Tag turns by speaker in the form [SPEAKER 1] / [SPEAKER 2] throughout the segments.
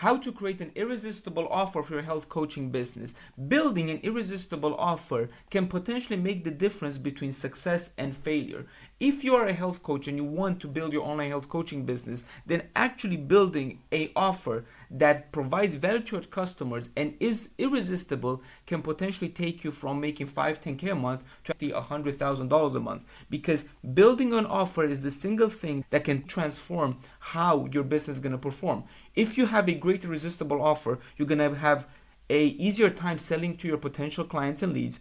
[SPEAKER 1] How to create an irresistible offer for your health coaching business. Building an irresistible offer can potentially make the difference between success and failure. If you are a health coach and you want to build your online health coaching business, then actually building an offer that provides value to your customers and is irresistible can potentially take you from making 5-10K a month to $100,000 a month, because building an offer is the single thing that can transform how your business is going to perform. If you have a great irresistible offer, you're going to have a easier time selling to your potential clients and leads,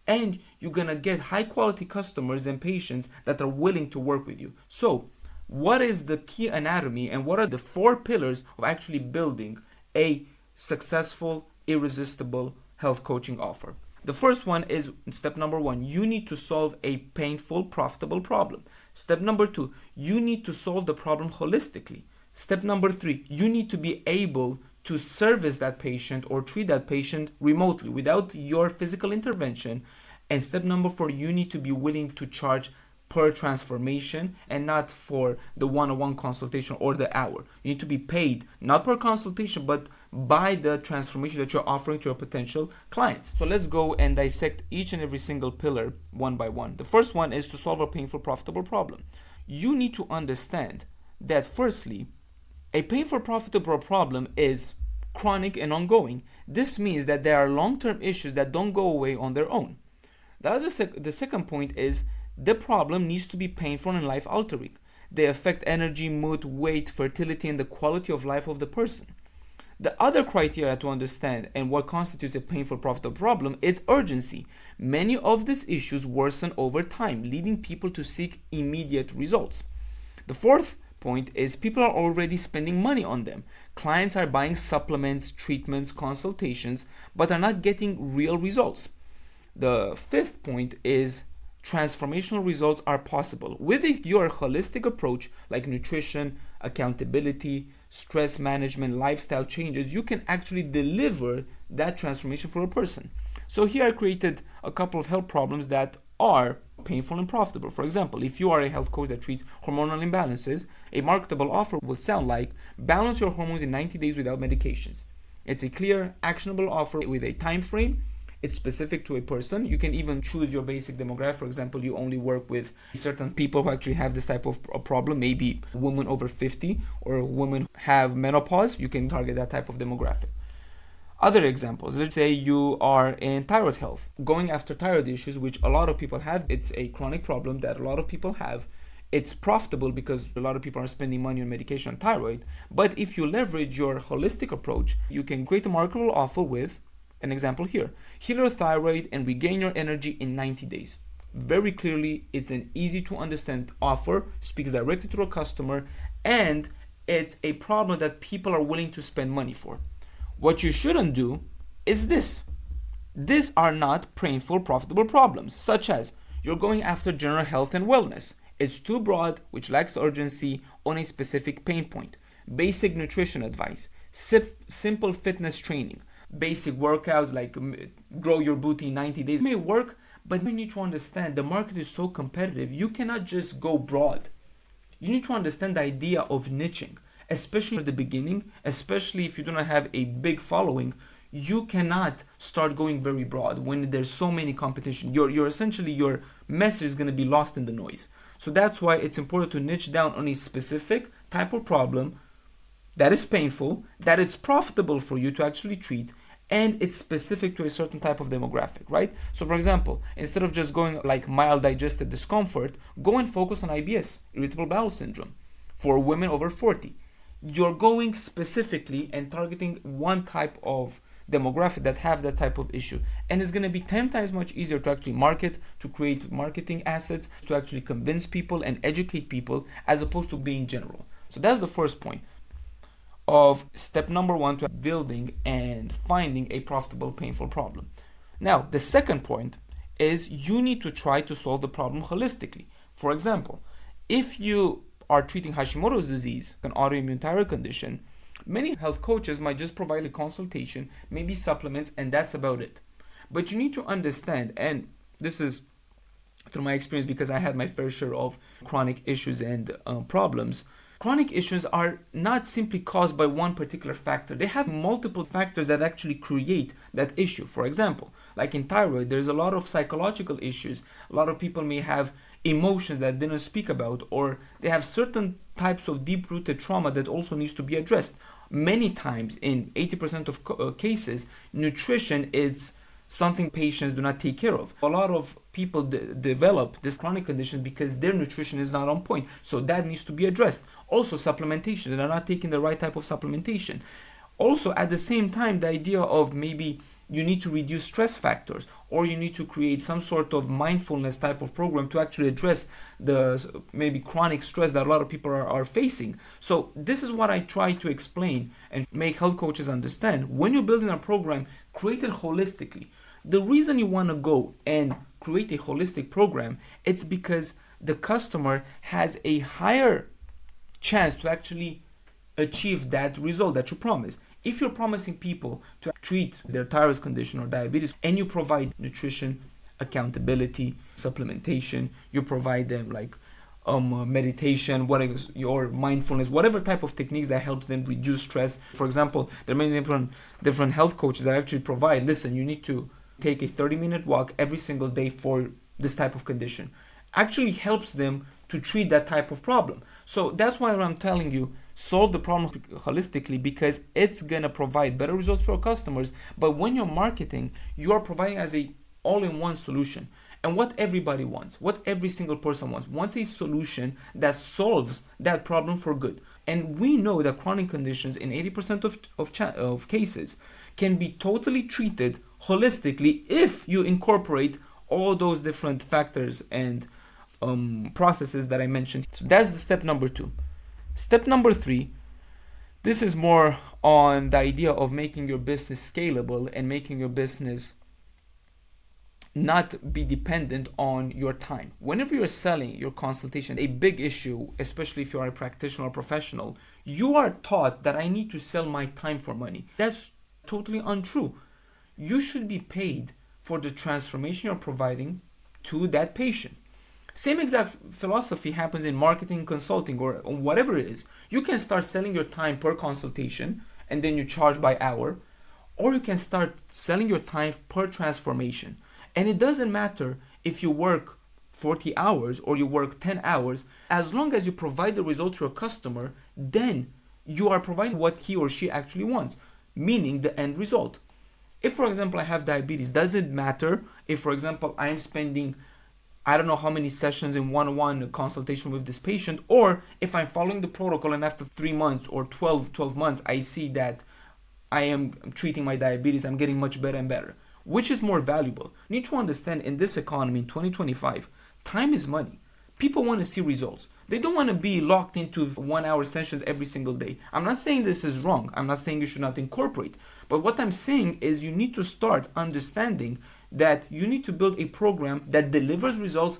[SPEAKER 1] and you're going to get high quality customers and patients that are willing to work with you. So what is the key anatomy and what are the 4 pillars of actually building a successful, irresistible health coaching offer? The first one is step number 1, you need to solve a painful, profitable problem. Step number 2, you need to solve the problem holistically. Step number 3, you need to be able to service that patient or treat that patient remotely without your physical intervention. And step number 4, you need to be willing to charge per transformation and not for the one-on-one consultation or the hour. You need to be paid not per consultation but by the transformation that you're offering to your potential clients. So let's go and dissect each and every single pillar one by one. The first one is to solve a painful, profitable problem. You need to understand that firstly, a painful, profitable problem is chronic and ongoing. This means that there are long-term issues that don't go away on their own. The second point is the problem needs to be painful and life-altering. They affect energy, mood, weight, fertility, and the quality of life of the person. The other criteria to understand and what constitutes a painful, profitable problem is urgency. Many of these issues worsen over time, leading people to seek immediate results. The fourth point is people are already spending money on them. Clients are buying supplements, treatments, consultations, but are not getting real results. The fifth point is transformational results are possible. With your holistic approach like nutrition, accountability, stress management, lifestyle changes, you can actually deliver that transformation for a person. So here I created a couple of health problems that are painful and profitable. For example, if you are a health coach that treats hormonal imbalances, a marketable offer will sound like balance your hormones in 90 days without medications. It's a clear, actionable offer with a time frame. It's specific to a person. You can even choose your basic demographic. For example, you only work with certain people who actually have this type of problem, maybe women over 50 or women who have menopause. You can target that type of demographic. Other examples, let's say you are in thyroid health, going after thyroid issues, which a lot of people have. It's a chronic problem that a lot of people have. It's profitable because a lot of people are spending money on medication on thyroid. But if you leverage your holistic approach, you can create a marketable offer with an example here. Heal your thyroid and regain your energy in 90 days. Very clearly, it's an easy to understand offer, speaks directly to a customer, and it's a problem that people are willing to spend money for. What you shouldn't do is this. These are not painful, profitable problems, such as you're going after general health and wellness. It's too broad, which lacks urgency on a specific pain point. Basic nutrition advice, simple fitness training, basic workouts like grow your booty in 90 days may work, but you need to understand the market is so competitive. You cannot just go broad. You need to understand the idea of niching, especially at the beginning, especially if you do not have a big following. You cannot start going very broad when there's so many competition. You're essentially, your message is going to be lost in the noise. So that's why it's important to niche down on a specific type of problem that is painful, that it's profitable for you to actually treat, and it's specific to a certain type of demographic, right? So for example, instead of just going like mild digestive discomfort, go and focus on IBS, irritable bowel syndrome, for women over 40. You're going specifically and targeting one type of demographic that have that type of issue, and it's going to be 10 times much easier to actually market, to create marketing assets, to actually convince people and educate people, as opposed to being general. So that's the first point of step number 1 to building and finding a profitable, painful problem. Now, the second point is you need to try to solve the problem holistically. For example, if you are treating Hashimoto's disease, an autoimmune thyroid condition, many health coaches might just provide a consultation, maybe supplements, and that's about it. But you need to understand, and this is through my experience because I had my fair share of chronic issues and problems, Chronic issues are not simply caused by one particular factor. They have multiple factors that actually create that issue. For example, like in thyroid, there's a lot of psychological issues. A lot of people may have emotions that they didn't speak about, or they have certain types of deep-rooted trauma that also needs to be addressed. Many times, in 80% of cases, nutrition is something patients do not take care of. A lot of people develop this chronic condition because their nutrition is not on point. So that needs to be addressed. Also, supplementation. They're not taking the right type of supplementation. Also, at the same time, the idea of maybe you need to reduce stress factors, or you need to create some sort of mindfulness type of program to actually address the maybe chronic stress that a lot of people are facing. So this is what I try to explain and make health coaches understand. When you're building a program, create it holistically. The reason you want to go and create a holistic program, it's because the customer has a higher chance to actually achieve that result that you promise. If you're promising people to treat their thyroid condition or diabetes, and you provide nutrition, accountability, supplementation, you provide them like meditation, what is your mindfulness, whatever type of techniques that helps them reduce stress. For example, there are many different health coaches that actually provide, listen, you need to take a 30-minute walk every single day for this type of condition. Actually helps them to treat that type of problem. So that's why I'm telling you, solve the problem holistically, because it's gonna provide better results for our customers. But when you're marketing, you are providing as a all-in-one solution. And what everybody wants, what every single person wants a solution that solves that problem for good. And we know that chronic conditions in 80% of cases can be totally treated holistically if you incorporate all those different factors and processes that I mentioned. So that's the step number 2. Step number 3, this is more on the idea of making your business scalable and making your business not be dependent on your time. Whenever you're selling your consultation, a big issue, especially if you are a practitioner or professional, you are taught that I need to sell my time for money. That's totally untrue. You should be paid for the transformation you're providing to that patient. Same exact philosophy happens in marketing, consulting, or whatever it is. You can start selling your time per consultation and then you charge by hour, or you can start selling your time per transformation. And it doesn't matter if you work 40 hours or you work 10 hours, as long as you provide the result to your customer, then you are providing what he or she actually wants, meaning the end result. If, for example, I have diabetes, does it matter if, for example, I am spending I don't know how many sessions in one-on-one consultation with this patient, or if I'm following the protocol and after 3 months or 12 months, I see that I am treating my diabetes, I'm getting much better and better. Which is more valuable? You need to understand in this economy in 2025, time is money. People want to see results. They don't want to be locked into 1-hour sessions every single day. I'm not saying this is wrong. I'm not saying you should not incorporate. But what I'm saying is you need to start understanding that you need to build a program that delivers results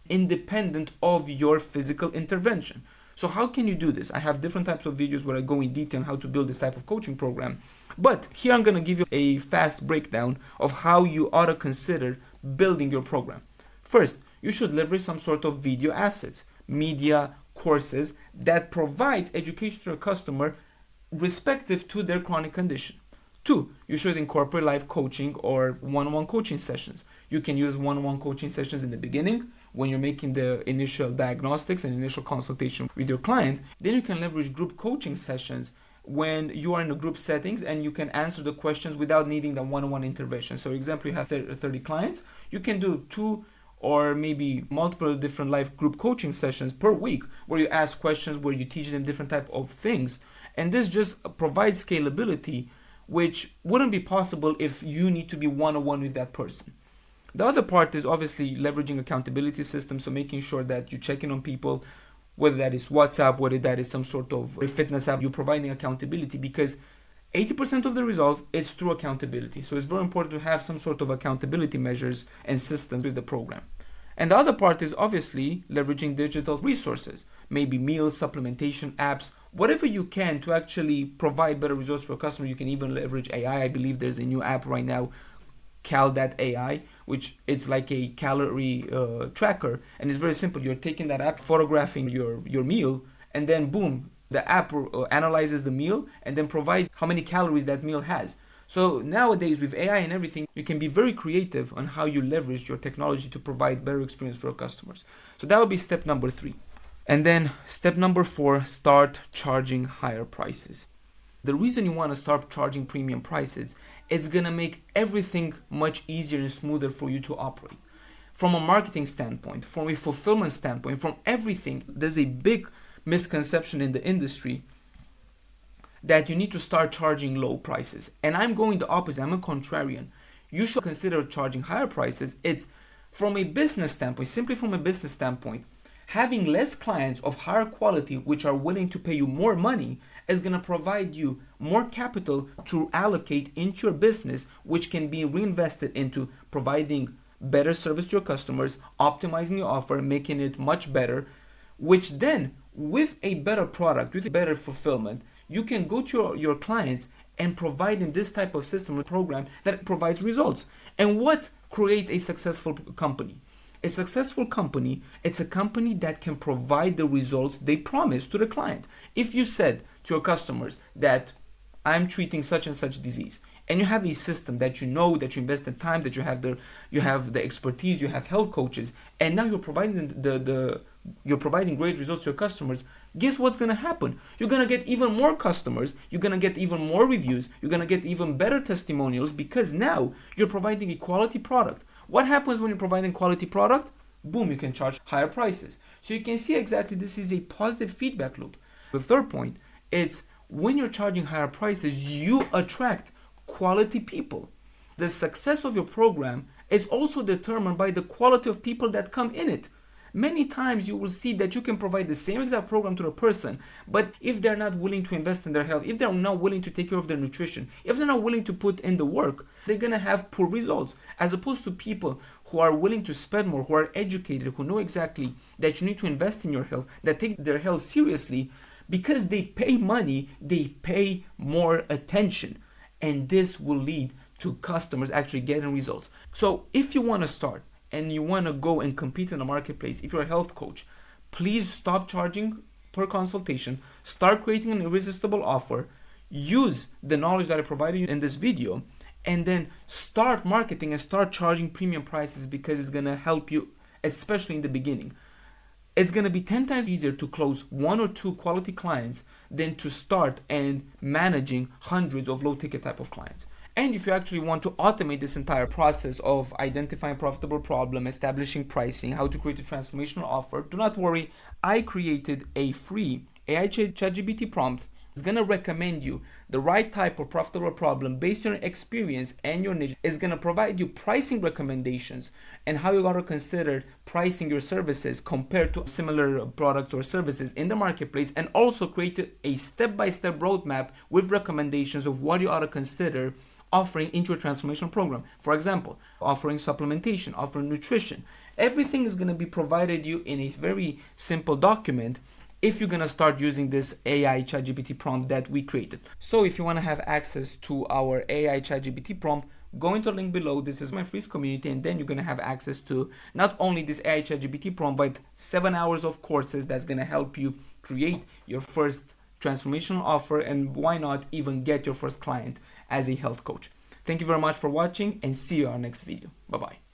[SPEAKER 1] independent of your physical intervention. So how can you do this? I have different types of videos where I go in detail on how to build this type of coaching program. But here I'm going to give you a fast breakdown of how you ought to consider building your program. First, you should leverage some sort of video assets, media, courses that provides education to your customer respective to their chronic condition. 2, you should incorporate live coaching or one-on-one coaching sessions. You can use one-on-one coaching sessions in the beginning when you're making the initial diagnostics and initial consultation with your client. Then you can leverage group coaching sessions when you are in a group settings and you can answer the questions without needing the one-on-one intervention. So, for example, you have 30 clients, you can do 2 or maybe multiple different live group coaching sessions per week where you ask questions, where you teach them different type of things. And this just provides scalability, which wouldn't be possible if you need to be one-on-one with that person. The other part is obviously leveraging accountability systems, so making sure that you check in on people, whether that is WhatsApp, whether that is some sort of fitness app, you're providing accountability because 80% of the results is through accountability. So it's very important to have some sort of accountability measures and systems with the program. And the other part is obviously leveraging digital resources, maybe meals, supplementation, apps, whatever you can to actually provide better results for a customer. You can even leverage AI. I believe there's a new app right now, Cal.ai, which it's like a calorie tracker. And it's very simple. You're taking that app, photographing your meal, and then boom, the app analyzes the meal and then provides how many calories that meal has. So nowadays with AI and everything, you can be very creative on how you leverage your technology to provide better experience for your customers. So that would be step number 3. And then step number 4, start charging higher prices. The reason you want to start charging premium prices, it's going to make everything much easier and smoother for you to operate. From a marketing standpoint, from a fulfillment standpoint, from everything, there's a big misconception in the industry that you need to start charging low prices. And I'm going the opposite. I'm a contrarian. You should consider charging higher prices. It's from a business standpoint, simply from a business standpoint, having less clients of higher quality which are willing to pay you more money is going to provide you more capital to allocate into your business, which can be reinvested into providing better service to your customers, optimizing your offer, making it much better, which then with a better product, with a better fulfillment, you can go to your clients and provide them this type of system or program that provides results. And what creates a successful company? A successful company, it's a company that can provide the results they promise to the client. If you said to your customers that I'm treating such and such disease, and you have a system that you know, that you invest in time, that you have the expertise, you have health coaches, and now you're providing you're providing great results to your customers, guess what's going to happen? You're going to get even more customers, you're going to get even more reviews, you're going to get even better testimonials because now you're providing a quality product. What happens when you're providing quality product? Boom, you can charge higher prices. So you can see exactly this is a positive feedback loop. The third point, it's when you're charging higher prices, you attract quality people. The success of your program is also determined by the quality of people that come in it. Many times you will see that you can provide the same exact program to a person, but if they're not willing to invest in their health, if they're not willing to take care of their nutrition, if they're not willing to put in the work, they're going to have poor results. As opposed to people who are willing to spend more, who are educated, who know exactly that you need to invest in your health, that take their health seriously, because they pay money, they pay more attention. And this will lead to customers actually getting results. So if you want to start and you want to go and compete in the marketplace, if you're a health coach, please stop charging per consultation, start creating an irresistible offer, use the knowledge that I provided you in this video, and then start marketing and start charging premium prices because it's going to help you, especially in the beginning. It's going to be 10 times easier to close 1 or 2 quality clients than to start and managing hundreds of low ticket type of clients. And if you actually want to automate this entire process of identifying profitable problem, establishing pricing, how to create a transformational offer, do not worry. I created a free AI ChatGPT prompt. It's going to recommend you the right type of profitable problem based on your experience and your niche. It's going to provide you pricing recommendations and how you got to consider pricing your services compared to similar products or services in the marketplace, and also create a step-by-step roadmap with recommendations of what you ought to consider offering into a transformational program. For example, offering supplementation, offering nutrition. Everything is going to be provided you in a very simple document if you're going to start using this AI ChatGPT prompt that we created. So if you want to have access to our AI ChatGPT prompt, go into the link below. This is my free community, and then you're going to have access to not only this AI ChatGPT prompt, but 7 hours of courses that's going to help you create your first transformational offer, and why not even get your first client as a health coach. Thank you very much for watching, and see you on our next video. Bye-bye.